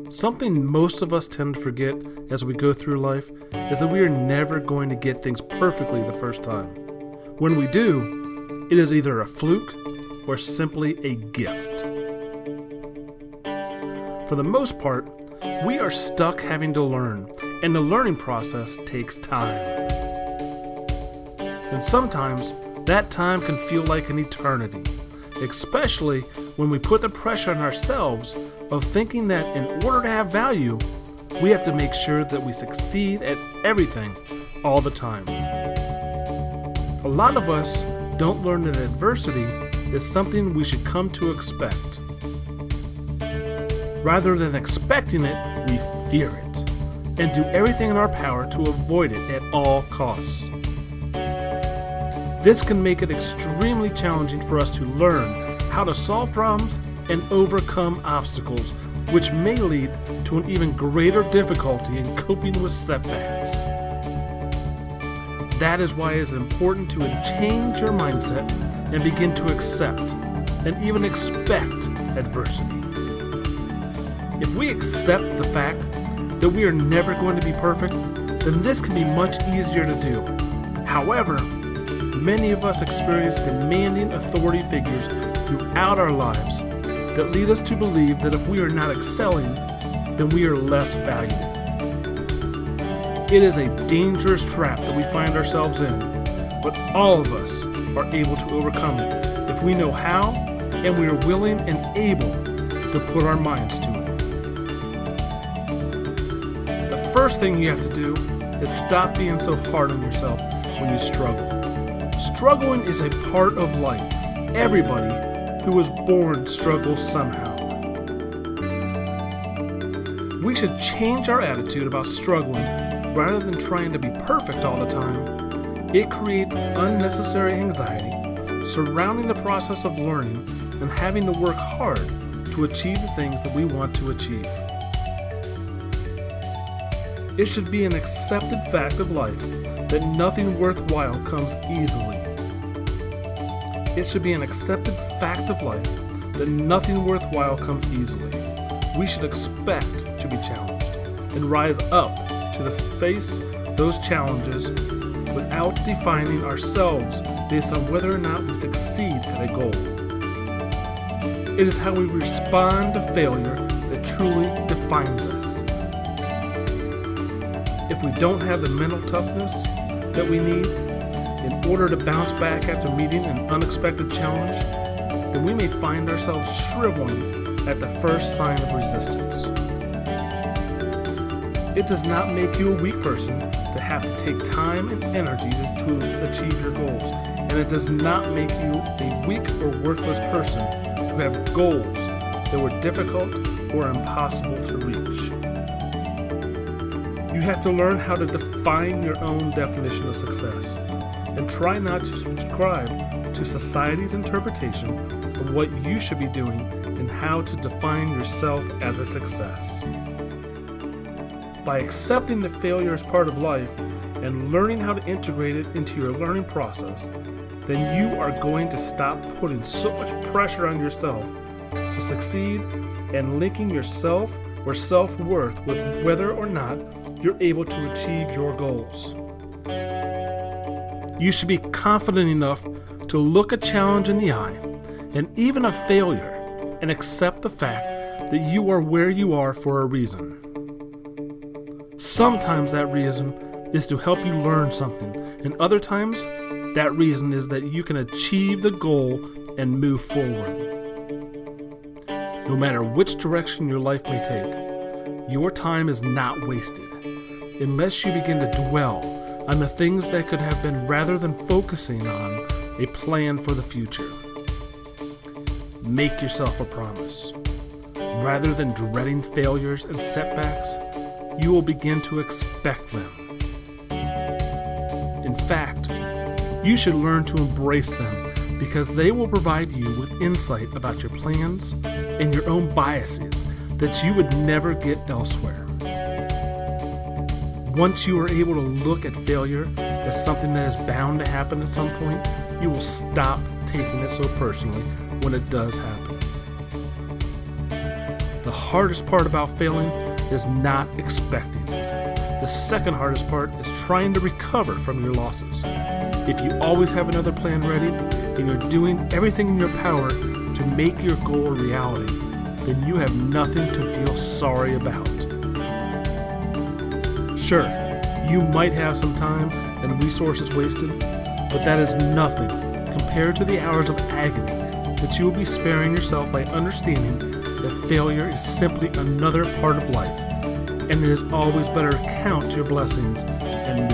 Something most of us tend to forget as we go through life is that we are never going to get things perfectly the first time. When we do, it is either a fluke or simply a gift. For the most part, we are stuck having to learn, and the learning process takes time. And sometimes that time can feel like an eternity, especially when we put the pressure on ourselves of thinking that in order to have value, we have to make sure that we succeed at everything all the time. A lot of us don't learn that adversity is something we should come to expect. Rather than expecting it, we fear it and do everything in our power to avoid it at all costs. This can make it extremely challenging for us to learn how to solve problems and overcome obstacles, which may lead to an even greater difficulty in coping with setbacks. That is why it is important to change your mindset and begin to accept and even expect adversity. If we accept the fact that we are never going to be perfect, then this can be much easier to do. However, many of us experience demanding authority figures throughout our lives that lead us to believe that if we are not excelling, then we are less valuable. It is a dangerous trap that we find ourselves in, but all of us are able to overcome it if we know how and we are willing and able to put our minds to it. The first thing you have to do is stop being so hard on yourself when you struggle. Struggling is a part of life. Everybody who was born struggles somehow. We should change our attitude about struggling rather than trying to be perfect all the time. It creates unnecessary anxiety surrounding the process of learning and having to work hard to achieve the things that we want to achieve. It should be an accepted fact of life that nothing worthwhile comes easily. It should be an accepted fact of life that nothing worthwhile comes easily. We should expect to be challenged and rise up to face those challenges without defining ourselves based on whether or not we succeed at a goal. It is how we respond to failure that truly defines us. If we don't have the mental toughness that we need in order to bounce back after meeting an unexpected challenge, then we may find ourselves shriveling at the first sign of resistance. It does not make you a weak person to have to take time and energy to achieve your goals, and it does not make you a weak or worthless person to have goals that were difficult or impossible to reach. You have to learn how to define your own definition of success and try not to subscribe to society's interpretation of what you should be doing and how to define yourself as a success. By accepting that failure is part of life and learning how to integrate it into your learning process, then you are going to stop putting so much pressure on yourself to succeed and linking yourself or self-worth with whether or not you're able to achieve your goals. You should be confident enough to look a challenge in the eye and even a failure and accept the fact that you are where you are for a reason. Sometimes that reason is to help you learn something, and other times that reason is that you can achieve the goal and move forward. No matter which direction your life may take, your time is not wasted unless you begin to dwell on the things that could have been rather than focusing on a plan for the future. Make yourself a promise. Rather than dreading failures and setbacks, you will begin to expect them. In fact, you should learn to embrace them because they will provide you with insight about your plans and your own biases that you would never get elsewhere. Once you are able to look at failure as something that is bound to happen at some point, you will stop taking it so personally when it does happen. The hardest part about failing is not expecting it. The second hardest part is trying to recover from your losses. If you always have another plan ready and you're doing everything in your power to make your goal a reality, then you have nothing to feel sorry about. Sure, you might have some time and resources wasted, but that is nothing compared to the hours of agony that you will be sparing yourself by understanding that failure is simply another part of life, and it is always better to count your blessings and